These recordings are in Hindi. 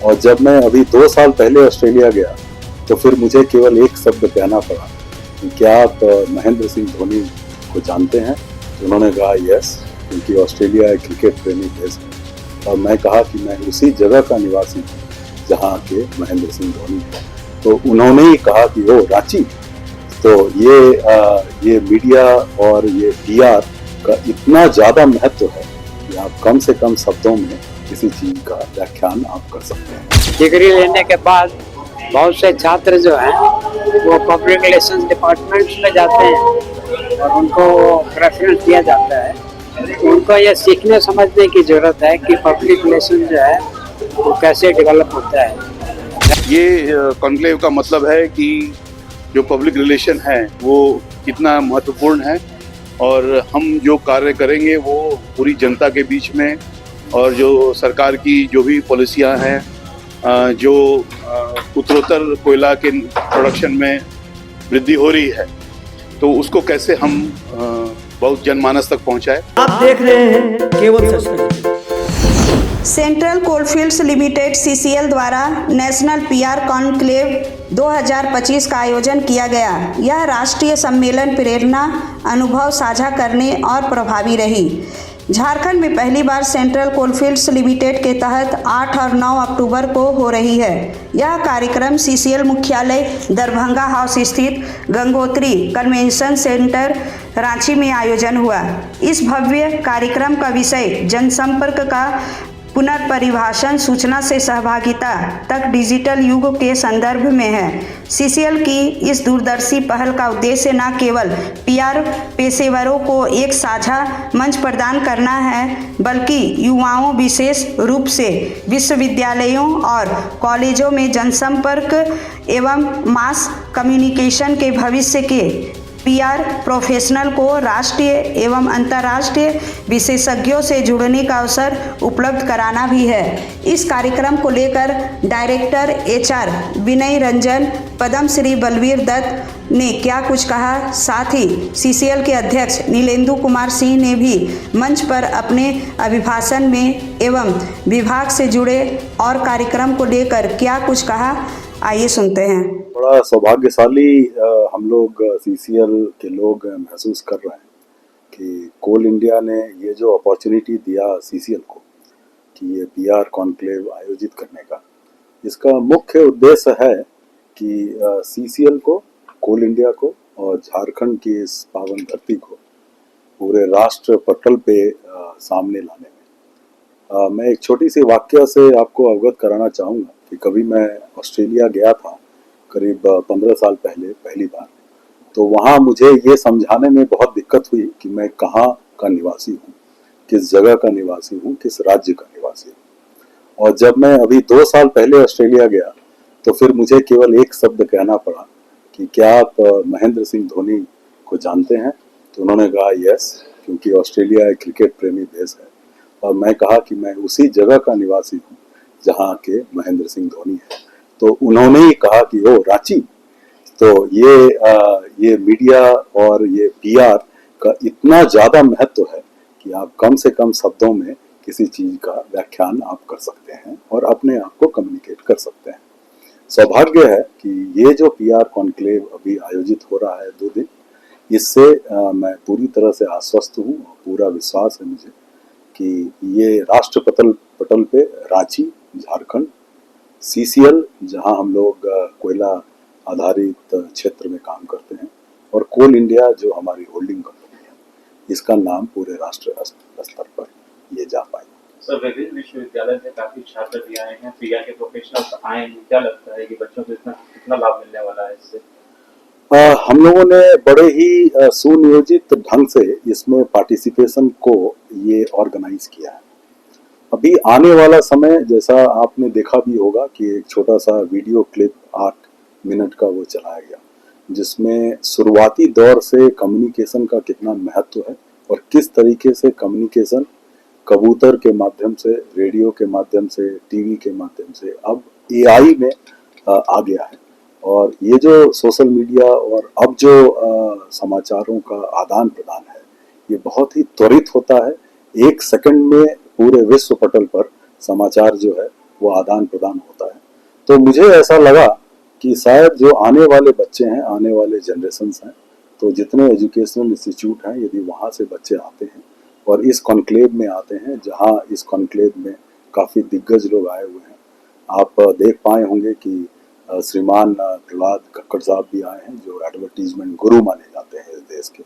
और जब मैं अभी 2 साल पहले ऑस्ट्रेलिया गया तो फिर मुझे केवल एक शब्द कहना पड़ा कि क्या आप महेंद्र सिंह धोनी को जानते हैं? तो उन्होंने कहा यस, क्योंकि ऑस्ट्रेलिया एक क्रिकेट प्रेमी देश है। और मैं कहा कि मैं उसी जगह का निवासी हूँ जहाँ के महेंद्र सिंह धोनी हैं। तो उन्होंने ही कहा कि वो रांची। तो ये मीडिया और ये पीआर का इतना ज़्यादा महत्व है कि आप कम से कम शब्दों में किसी चीज़ का व्याख्यान आप कर सकते हैं। डिग्री लेने के बाद बहुत से छात्र जो हैं वो पब्लिक रिलेशंस डिपार्टमेंट्स में जाते हैं और उनको प्रेफरेंस दिया जाता है। उनको ये सीखने समझने की ज़रूरत है कि पब्लिक रिलेशन जो है वो कैसे डेवलप होता है। ये कॉन्क्लेव का मतलब है कि जो पब्लिक रिलेशन है वो कितना महत्वपूर्ण है और हम जो कार्य करेंगे वो पूरी जनता के बीच में, और जो सरकार की जो भी पॉलिसियां हैं, जो उत्तरोत्तर कोयला के प्रोडक्शन में वृद्धि हो रही है, तो उसको कैसे हम बहुत जनमानस तक पहुंचाए। आप देख रहे हैं केवल सच। सेंट्रल कोलफील्ड्स लिमिटेड सीसीएल द्वारा नेशनल पीआर कॉन्क्लेव 2025 का आयोजन किया गया। यह राष्ट्रीय सम्मेलन प्रेरणा, अनुभव साझा करने और प्रभावी रही। झारखंड में पहली बार सेंट्रल कोलफील्ड्स लिमिटेड के तहत 8 और 9 अक्टूबर को हो रही है। यह कार्यक्रम सीसीएल मुख्यालय दरभंगा हाउस स्थित गंगोत्री कन्वेंशन सेंटर रांची में आयोजन हुआ। इस भव्य कार्यक्रम का विषय जनसंपर्क का पुनर्परिभाषण, सूचना से सहभागिता तक डिजिटल युग के संदर्भ में है। सीसीएल की इस दूरदर्शी पहल का उद्देश्य न केवल पीआर पेशेवरों को एक साझा मंच प्रदान करना है, बल्कि युवाओं, विशेष रूप से विश्वविद्यालयों और कॉलेजों में जनसंपर्क एवं मास कम्युनिकेशन के भविष्य के पीआर प्रोफेशनल को राष्ट्रीय एवं अंतर्राष्ट्रीय विशेषज्ञों से जुड़ने का अवसर उपलब्ध कराना भी है। इस कार्यक्रम को लेकर डायरेक्टर एचआर विनय रंजन, पद्मश्री बलवीर दत्त ने क्या कुछ कहा, साथ ही सीसीएल के अध्यक्ष नीलेंदु कुमार सिंह ने भी मंच पर अपने अभिभाषण में एवं विभाग से जुड़े और कार्यक्रम को लेकर क्या कुछ कहा, आइए सुनते हैं। बड़ा सौभाग्यशाली हम लोग सीसीएल के लोग महसूस कर रहे हैं कि कोल इंडिया ने ये जो अपॉर्चुनिटी दिया सीसीएल को कि ये पीआर कॉन्क्लेव आयोजित करने का, इसका मुख्य उद्देश्य है कि सीसीएल को, कोल इंडिया को और झारखंड की इस पावन धरती को पूरे राष्ट्र पटल पे सामने लाने में। मैं एक छोटी सी वाक्य से आपको अवगत कराना चाहूँगा कि कभी मैं ऑस्ट्रेलिया गया था करीब 15 साल पहले पहली बार। तो वहाँ मुझे ये समझाने में बहुत दिक्कत हुई कि मैं कहाँ का निवासी हूँ, किस जगह का निवासी हूँ, किस राज्य का निवासी हूँ। और जब मैं अभी 2 साल पहले ऑस्ट्रेलिया गया तो फिर मुझे केवल एक शब्द कहना पड़ा कि क्या आप महेंद्र सिंह धोनी को जानते हैं? तो उन्होंने कहा यस, क्योंकि ऑस्ट्रेलिया एक क्रिकेट प्रेमी देश है। और मैं कहा कि मैं उसी जगह का निवासी हूँ जहाँ के महेंद्र सिंह धोनी है। तो उन्होंने ही कहा कि वो रांची। तो ये मीडिया और ये पीआर का इतना ज़्यादा महत्व है कि आप कम से कम शब्दों में किसी चीज़ का व्याख्यान आप कर सकते हैं और अपने आप को कम्युनिकेट कर सकते हैं। सौभाग्य है कि ये जो पीआर कॉन्क्लेव अभी आयोजित हो रहा है 2 दिन, इससे मैं पूरी तरह से आश्वस्त हूँ और पूरा विश्वास है मुझे कि ये राष्ट्र पटल पे रांची, झारखंड, सीसीएल जहां हम लोग कोयला आधारित क्षेत्र में काम करते हैं, और कोल इंडिया जो हमारी होल्डिंग कंपनी है, इसका नाम पूरे राष्ट्र स्तर पर ये जा पाएगा। सर, विभिन्न विश्वविद्यालय से काफी छात्र भी आए हैं, पीआर के प्रोफेशनल्स आए हैं। क्या लगता है कि बच्चों को कितना लाभ मिलने वाला है इससे? हम लोगों ने बड़े ही सुनियोजित ढंग से इसमें पार्टिसिपेशन को ये ऑर्गेनाइज किया है। अभी आने वाला समय, जैसा आपने देखा भी होगा कि एक छोटा सा वीडियो क्लिप 8 मिनट का वो चलाया गया, जिसमें शुरुआती दौर से कम्युनिकेशन का कितना महत्व है और किस तरीके से कम्युनिकेशन कबूतर के माध्यम से, रेडियो के माध्यम से, टीवी के माध्यम से अब एआई में आ गया है। और ये जो सोशल मीडिया और अब जो समाचारों का आदान प्रदान है, ये बहुत ही त्वरित होता है। 1 सेकंड में पूरे विश्व पटल पर समाचार जो है वो आदान प्रदान होता है। तो मुझे ऐसा लगा कि शायद जो आने वाले बच्चे हैं, आने वाले जनरेशन्स हैं, तो जितने एजुकेशनल इंस्टीट्यूट हैं, यदि वहाँ से बच्चे आते हैं और इस कॉन्क्लेव में आते हैं, जहाँ इस कॉन्क्लेव में काफ़ी दिग्गज लोग आए हुए हैं, आप देख पाए होंगे कि श्रीमान प्रहलाद कक्कड़ साहब भी आए हैं, जो एडवर्टीजमेंट गुरु माने जाते हैं इस देश के।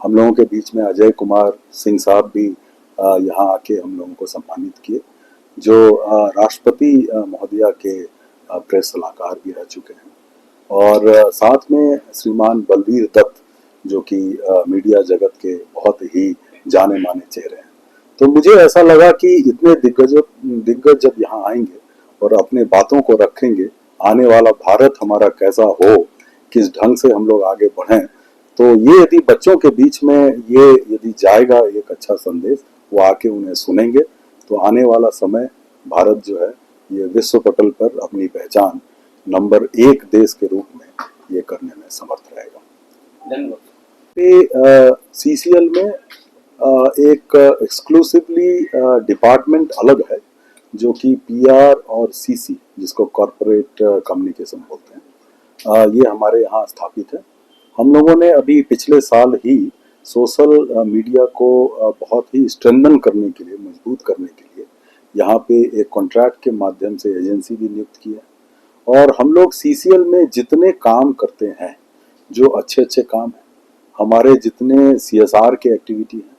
हम लोगों के बीच में अजय कुमार सिंह साहब भी यहाँ आके हम लोगों को सम्मानित किए, जो राष्ट्रपति महोदया के प्रेस सलाहकार भी रह चुके हैं, और साथ में श्रीमान बलबीर दत्त, जो कि मीडिया जगत के बहुत ही जाने माने चेहरे हैं। तो मुझे ऐसा लगा कि इतने दिग्गज जब यहाँ आएंगे और अपने बातों को रखेंगे, आने वाला भारत हमारा कैसा हो, किस ढंग से हम लोग आगे बढ़ें, तो ये यदि बच्चों के बीच में ये यदि जाएगा एक अच्छा संदेश, वो आके उन्हें सुनेंगे, तो आने वाला समय भारत जो है ये विश्व पटल पर अपनी पहचान नंबर 1 देश के रूप में ये करने में समर्थ रहेगा। CCL में एक एक्सक्लूसिवली डिपार्टमेंट अलग है, जो कि PR और CC, जिसको कॉरपोरेट कम्युनिकेशन बोलते हैं, ये हमारे यहाँ स्थापित है। हम लोगों ने अभी पिछले साल ही सोशल मीडिया को बहुत ही स्ट्रेंथन करने के लिए, मजबूत करने के लिए यहाँ पे एक कॉन्ट्रैक्ट के माध्यम से एजेंसी भी नियुक्त की है। और हम लोग CCL में जितने काम करते हैं, जो अच्छे अच्छे काम हैं, हमारे जितने CSR के एक्टिविटी हैं,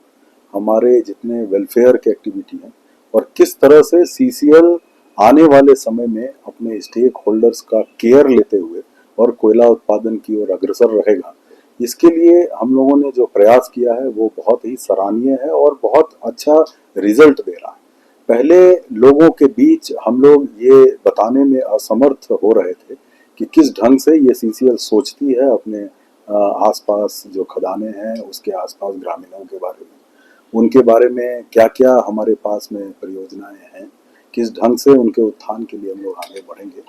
हमारे जितने वेलफेयर के एक्टिविटी हैं, और किस तरह से CCL आने वाले समय में अपने स्टेक होल्डर्स का केयर लेते हुए और कोयला उत्पादन की ओर अग्रसर रहेगा, इसके लिए हम लोगों ने जो प्रयास किया है वो बहुत ही सराहनीय है और बहुत अच्छा रिजल्ट दे रहा है। पहले लोगों के बीच हम लोग ये बताने में असमर्थ हो रहे थे कि किस ढंग से ये CCL सोचती है अपने आसपास जो खदानें हैं उसके आसपास ग्रामीणों के बारे में, उनके बारे में क्या क्या हमारे पास में परियोजनाएं हैं, किस ढंग से उनके उत्थान के लिए हम लोग आगे बढ़ेंगे।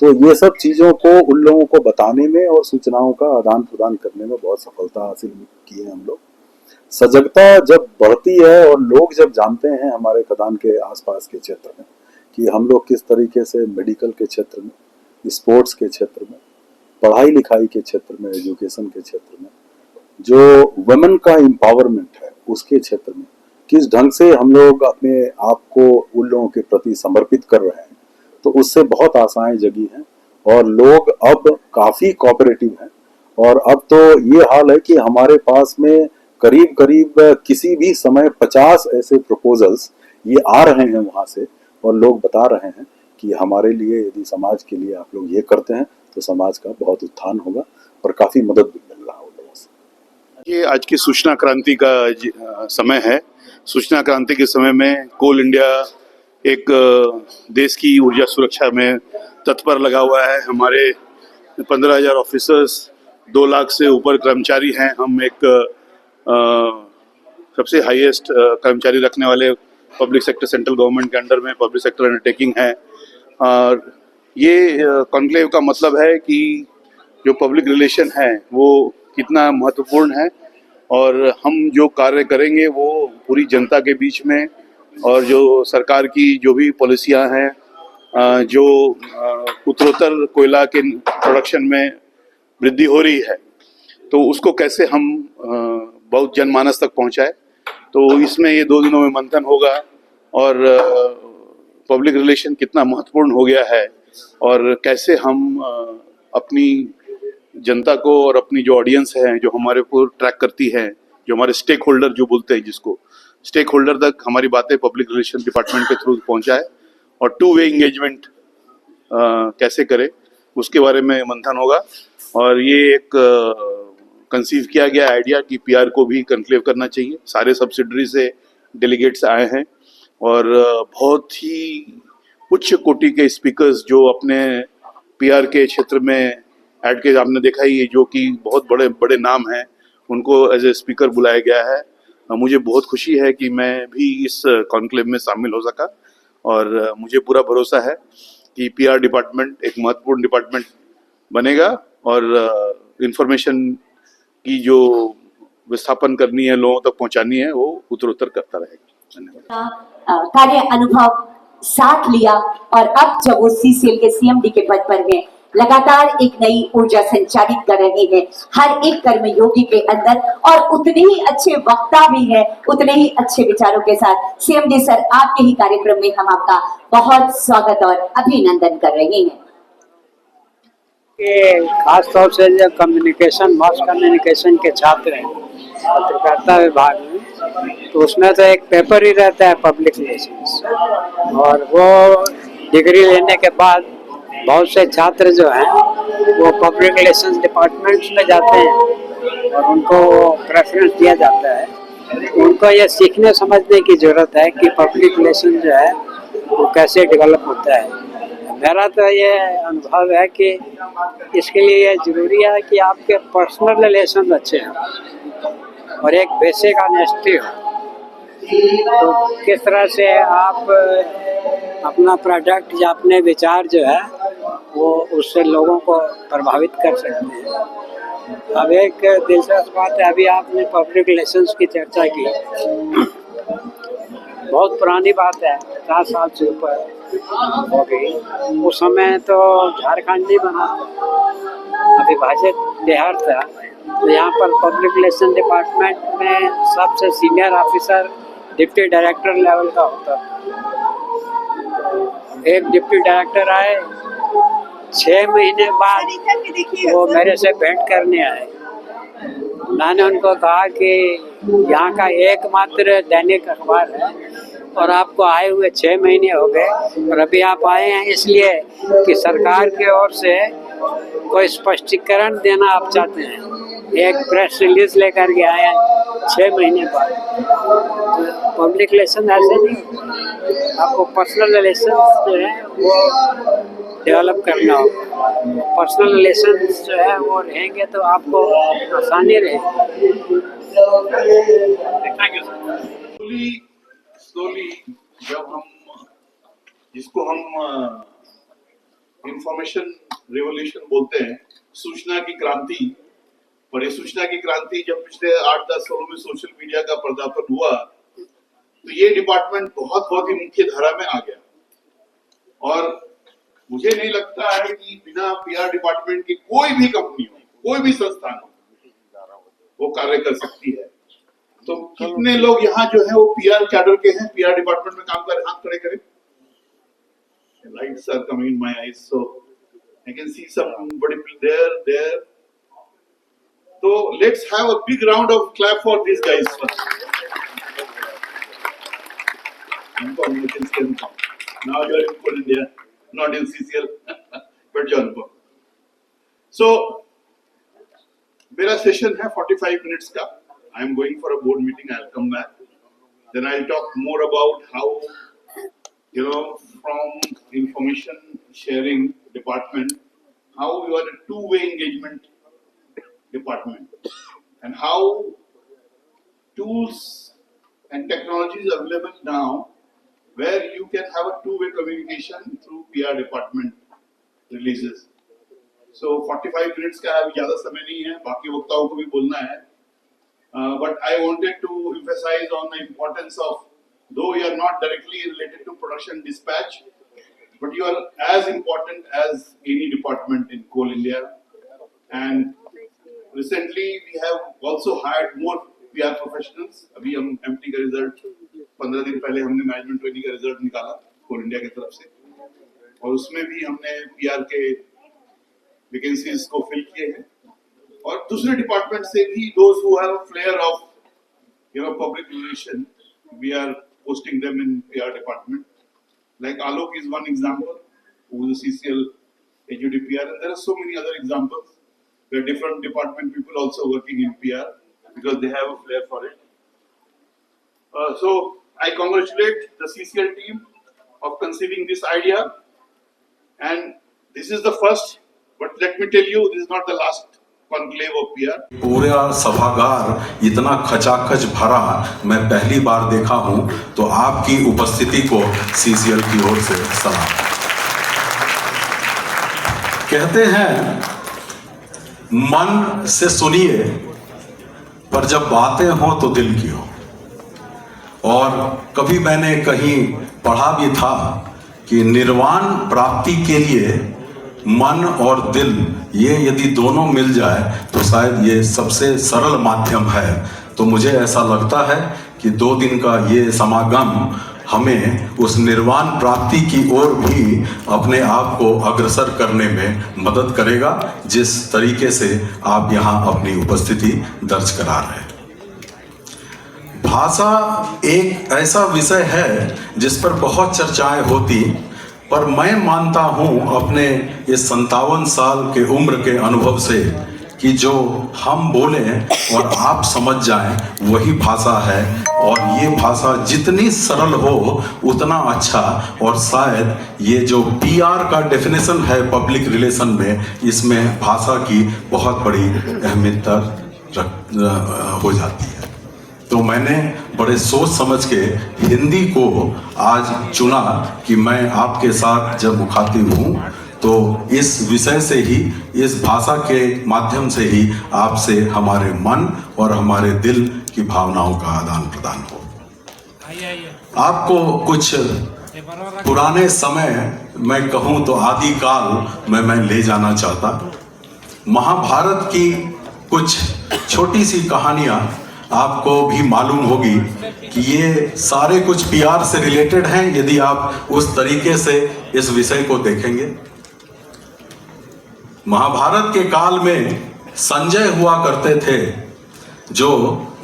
तो ये सब चीज़ों को उन लोगों को बताने में और सूचनाओं का आदान प्रदान करने में बहुत सफलता हासिल की है हम लोग। सजगता जब बढ़ती है और लोग जब जानते हैं हमारे खदान के आसपास के क्षेत्र में कि हम लोग किस तरीके से मेडिकल के क्षेत्र में, स्पोर्ट्स के क्षेत्र में, पढ़ाई लिखाई के क्षेत्र में, एजुकेशन के क्षेत्र में, जो वुमेन का एम्पावरमेंट है उसके क्षेत्र में किस ढंग से हम लोग अपने आप को उन लोगों के प्रति समर्पित कर रहे हैं, तो उससे बहुत आशाएं जगी हैं और लोग अब काफ़ी कोऑपरेटिव हैं। और अब तो ये हाल है कि हमारे पास में करीब करीब किसी भी समय 50 ऐसे प्रपोजल्स ये आ रहे हैं वहाँ से, और लोग बता रहे हैं कि हमारे लिए यदि समाज के लिए आप लोग ये करते हैं तो समाज का बहुत उत्थान होगा, और काफ़ी मदद भी मिल रहा है उन लोगों से। ये आज की सूचना क्रांति का समय है। सूचना क्रांति के समय में कोल इंडिया एक देश की ऊर्जा सुरक्षा में तत्पर लगा हुआ है। हमारे 15,000 ऑफिसर्स, 2 लाख से ऊपर कर्मचारी हैं। हम एक सबसे हाईएस्ट कर्मचारी रखने वाले पब्लिक सेक्टर सेंट्रल गवर्नमेंट के अंडर में पब्लिक सेक्टर अंडरटेकिंग है। और ये कॉन्क्लेव का मतलब है कि जो पब्लिक रिलेशन है वो कितना महत्वपूर्ण है, और हम जो कार्य करेंगे वो पूरी जनता के बीच में, और जो सरकार की जो भी पॉलिसियां हैं, जो उत्तरोत्तर कोयला के प्रोडक्शन में वृद्धि हो रही है, तो उसको कैसे हम बहुत जनमानस तक पहुंचाए। तो इसमें ये 2 दिनों में मंथन होगा, और पब्लिक रिलेशन कितना महत्वपूर्ण हो गया है, और कैसे हम अपनी जनता को और अपनी जो ऑडियंस है जो हमारे को ट्रैक करती है, जो हमारे स्टेक होल्डर जो बोलते हैं, जिसको स्टेक होल्डर तक हमारी बातें पब्लिक रिलेशन डिपार्टमेंट के थ्रू पहुंचाए, और 2 वे इंगेजमेंट कैसे करे उसके बारे में मंथन होगा। और ये एक कंसीव किया गया आइडिया कि PR को भी कन्क्लेव करना चाहिए। सारे सब्सिडरी से डेलीगेट्स आए हैं, और बहुत ही उच्च कोटि के स्पीकर्स जो अपने PR के क्षेत्र में ऐड के, आपने देखा ही, जो कि बहुत बड़े बड़े नाम हैं, उनको एज ए स्पीकर बुलाया गया है। मुझे बहुत खुशी है कि मैं भी इस कॉन्क्लेव में शामिल हो सका, और मुझे पूरा भरोसा है कि PR डिपार्टमेंट एक महत्वपूर्ण डिपार्टमेंट बनेगा, और इंफॉर्मेशन की जो विस्थापन करनी है, लोगों तक पहुंचानी है, वो उत्तरोत्तर करता रहेगा। धन्यवाद। कार्य अनुभव साथ लिया और अब जब वो सीसीएल के सीएमडी के पद पर हैं, लगातार एक नई ऊर्जा संचारित कर रहे हैं हर एक कर्मयोगी के अंदर, और उतने ही अच्छे वक्ता भी हैं, उतने ही अच्छे विचारों के साथ। सीएमडी सर, आपके ही कार्यक्रम में हम आपका बहुत स्वागत और अभिनंदन कर रहे हैं। कि खास तौर से जो कम्युनिकेशन, मास कम्युनिकेशन के छात्र हैं पत्रकारिता विभाग में, तो उसमें तो एक पेपर ही रहता है पब्लिक रिलेशंस, और वो डिग्री लेने के बाद बहुत से छात्र जो हैं वो पब्लिक रिलेशंस डिपार्टमेंट्स में जाते हैं और उनको प्रेफरेंस दिया जाता है। उनको ये सीखने समझने की ज़रूरत है कि पब्लिक रिलेशन जो है वो कैसे डेवलप होता है। मेरा तो ये अनुभव है कि इसके लिए ये ज़रूरी है कि आपके पर्सनल रिलेशन अच्छे हों और एक बेसिक ऑनेस्टी हो। तो किस तरह से आप अपना प्रोडक्ट या अपने विचार जो है वो उससे लोगों को प्रभावित कर सकते हैं। अब एक दिलचस्प बात है, अभी आपने पब्लिक रिलेशंस की चर्चा की, बहुत पुरानी बात है, 50 साल से ऊपर हो गई। उस समय तो झारखंड नहीं बना था, अविभाजित बिहार था, तो यहाँ पर पब्लिक रिलेशन डिपार्टमेंट में सबसे senior officer deputy director level का होता था। एक डिप्टी डायरेक्टर आए, 6 महीने बाद वो मेरे से भेंट करने आए। मैंने उनको कहा कि यहाँ का एकमात्र दैनिक अखबार है और आपको आए हुए 6 महीने हो गए, और अभी आप आए हैं इसलिए कि सरकार की ओर से कोई स्पष्टीकरण देना आप चाहते हैं। एक प्रेस रिलीज लेकर के आए हैं 6 महीने बाद। तो पब्लिक रिलेशन ऐसे नहीं, आपको पर्सनल रिलेशन जो है वो डेवलप करना होगा। पर्सनल रिलेशन जो है वो रहेंगे तो आपको आसानी रहेगी। स्लोली जब हम, जिसको हम इंफॉर्मेशन रिवॉल्यूशन बोलते हैं, सूचना की क्रांति, और ये सूचना की क्रांति जब पिछले 8-10 सालों में सोशल मीडिया का पर्दापण हुआ, तो ये डिपार्टमेंट बहुत ही मुख्य धारा में आ गया। और मुझे नहीं लगता है कि बिना पीआर डिपार्टमेंट की कोई भी कंपनी हो, कोई भी संस्थान हो, वो कार्य कर सकती है। तो कितने लोग यहाँ जो है वो पीआर कैडर के हैं, पीआर डिपार्टमेंट में काम कर, हाथ खड़े करें। Lights are coming in my eyes, so I can see somebody there. So let's have a big round of clap for these guys first. Now you are in Coal India, not in CCL, but you're on. So मेरा सेशन है 45 minutes का. I am going for a board meeting. I'll come back. Then I'll talk more about how, from information sharing department, how you are a two-way engagement department, and how tools and technologies are available now where you can have a two-way communication through PR department releases. So 45 minutes का अभी ज़्यादा समय नहीं है, बाकी वक्ताओं को भी बोलना है. But I wanted to emphasize on the importance of, though you are not directly related to production dispatch, but you are as important as any department in Coal India. And recently we have also hired more PR professionals. अभी हम MT का रिजल्ट 15 दिन पहले हमने मैनेजमेंट ट्रेनिंग का रिजल्ट निकाला कोल इंडिया की तरफ से, और उसमें भी हमने PR के वैकेंसीज को फिल किए हैं. और दूसरे डिपार्टमेंट से भी those who have a flair of public relation, we are posting them in PR department. Like Alok is one example, who is a CCL HUD PR, and there are so many other examples where different department people also working in PR because they have a flair for it. So I congratulate the CCL team of conceiving this idea, and this is the first, but let me tell you, this is not the last conclave of PR. पूरा सभागार इतना खचाखच भरा मैं पहली बार देखा हूं, तो आपकी उपस्थिति को सीसीएल की ओर से सलाम. कहते हैं मन से सुनिए, पर जब बातें हो तो दिल की हो. और कभी मैंने कहीं पढ़ा भी था कि निर्वाण प्राप्ति के लिए मन और दिल ये यदि दोनों मिल जाए तो शायद ये सबसे सरल माध्यम है। तो मुझे ऐसा लगता है कि 2 दिन का ये समागम हमें उस निर्वाण प्राप्ति की ओर भी अपने आप को अग्रसर करने में मदद करेगा, जिस तरीके से आप यहाँ अपनी उपस्थिति दर्ज करा रहे हैं। भाषा एक ऐसा विषय है जिस पर बहुत चर्चाएं होती, पर मैं मानता हूँ अपने इस 57 साल के उम्र के अनुभव से कि जो हम बोलें और आप समझ जाएं वही भाषा है, और ये भाषा जितनी सरल हो उतना अच्छा। और शायद ये जो PR का डेफिनेशन है पब्लिक रिलेशन में, इसमें भाषा की बहुत बड़ी अहमियत हो जाती है। तो मैंने बड़े सोच समझ के हिंदी को आज चुना कि मैं आपके साथ जब मुखातिब हूँ तो इस विषय से ही, इस भाषा के माध्यम से ही आपसे हमारे मन और हमारे दिल की भावनाओं का आदान प्रदान हो। आपको कुछ पुराने समय मैं कहूँ तो आदिकाल में मैं ले जाना चाहता। महाभारत की कुछ छोटी सी कहानियाँ आपको भी मालूम होगी कि ये सारे कुछ PR से रिलेटेड हैं यदि आप उस तरीके से इस विषय को देखेंगे। महाभारत के काल में संजय हुआ करते थे जो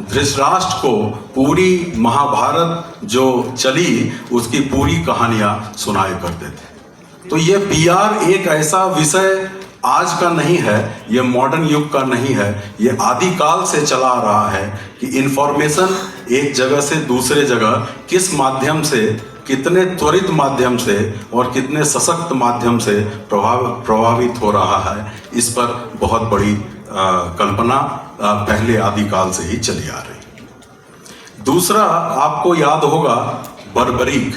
धृतराष्ट्र को पूरी महाभारत जो चली उसकी पूरी कहानियां सुनाया करते थे। तो ये PR एक ऐसा विषय आज का नहीं है, ये मॉडर्न युग का नहीं है, ये आदिकाल से चला आ रहा है कि इंफॉर्मेशन एक जगह से दूसरे जगह किस माध्यम से, कितने त्वरित माध्यम से और कितने सशक्त माध्यम से प्रभावित हो रहा है, इस पर बहुत बड़ी कल्पना पहले आदिकाल से ही चली आ रही। दूसरा, आपको याद होगा बर्बरीक,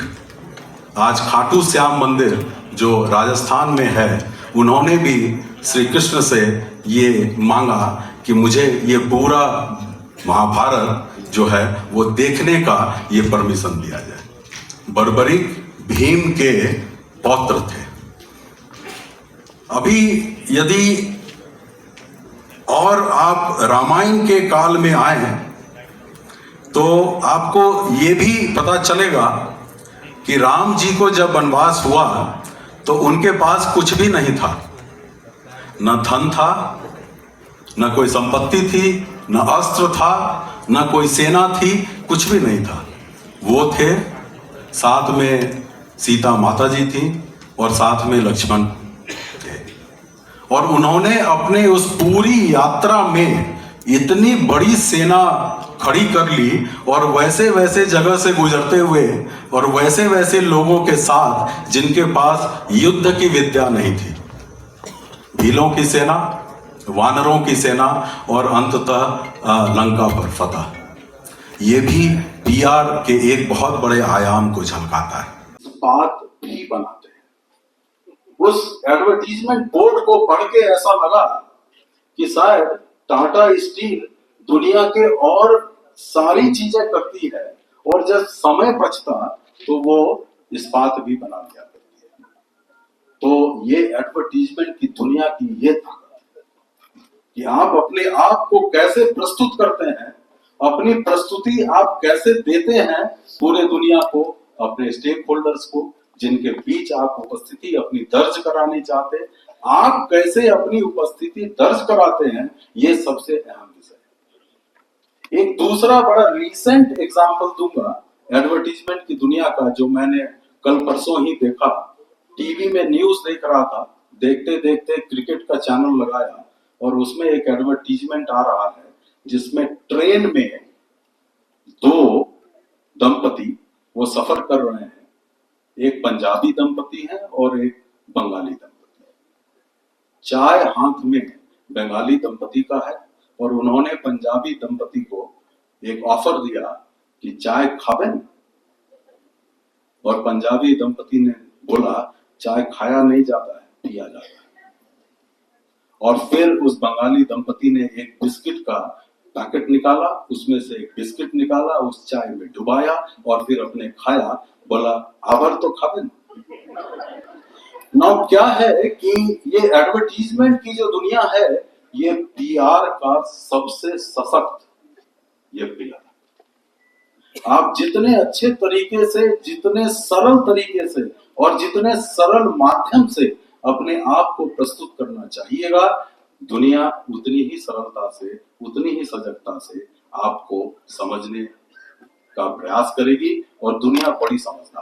आज खाटू श्याम मंदिर जो राजस्थान में है, उन्होंने भी श्री कृष्ण से ये मांगा कि मुझे ये पूरा महाभारत जो है वो देखने का ये परमिशन दिया जाए। बर्बरीक भीम के पौत्र थे। अभी यदि और आप रामायण के काल में आए तो आपको ये भी पता चलेगा कि राम जी को जब वनवास हुआ तो उनके पास कुछ भी नहीं था, न धन था, न कोई संपत्ति थी, न अस्त्र था, न कोई सेना थी, कुछ भी नहीं था। वो थे, साथ में सीता माता जी थी और साथ में लक्ष्मण थे। और उन्होंने अपने उस पूरी यात्रा में इतनी बड़ी सेना खड़ी कर ली और वैसे वैसे जगह से गुजरते हुए और वैसे वैसे लोगों के साथ जिनके पास युद्ध की विद्या नहीं थी, भीलों की सेना, वानरों की सेना और अंततः लंका पर फतह। ये भी PR के एक बहुत बड़े आयाम को झलकाता है। बात भी बनाते हैं। उस एडवर्टीजमेंट बोर्ड को पढ़ के ऐसा लगा कि शायद टाटा स्टील दुनिया के और सारी चीजें करती है और जब समय बचता तो वो इस्पात भी बना दिया करती है। तो ये एडवर्टीजमेंट की दुनिया की ये ताकत है कि आप अपने आप को कैसे प्रस्तुत करते हैं, अपनी प्रस्तुति आप कैसे देते हैं पूरे दुनिया को, अपने स्टेक होल्डर्स को जिनके बीच आप उपस्थिति अपनी दर्ज करानी चाहते हैं, आप कैसे अपनी उपस्थिति दर्ज कराते हैं, ये सबसे अहम विषय है। एक दूसरा बड़ा रीसेंट एग्जांपल दूंगा एडवर्टीजमेंट की दुनिया का, जो मैंने कल परसों ही देखा। टीवी में न्यूज देख रहा था, देखते देखते क्रिकेट का चैनल लगाया और उसमें एक एडवर्टीजमेंट आ रहा है जिसमें ट्रेन में 2 दंपति वो सफर कर रहे हैं। एक पंजाबी दंपति है और एक बंगाली दंपति है। चाय हाथ में बंगाली दंपति का है और उन्होंने पंजाबी दंपति को एक ऑफर दिया कि चाय खावे, और पंजाबी दंपति ने बोला चाय खाया नहीं जाता है, पिया जाता है। और फिर उस बंगाली दंपति ने एक बिस्किट का पैकेट निकाला, उसमें से एक बिस्किट निकाला, उस चाय में डुबाया और फिर अपने खाया, बोला आभर तो खावे। नाउ क्या है कि ये एडवर्टीजमेंट की जो दुनिया है, ये पीआर का सबसे सशक्त ये पिलर। आप जितने अच्छे तरीके से, जितने सरल तरीके से और जितने सरल माध्यम से अपने आप को प्रस्तुत करना चाहिएगा, दुनिया उतनी ही सरलता से, उतनी ही सजगता से आपको समझने का प्रयास करेगी और दुनिया बड़ी समझदार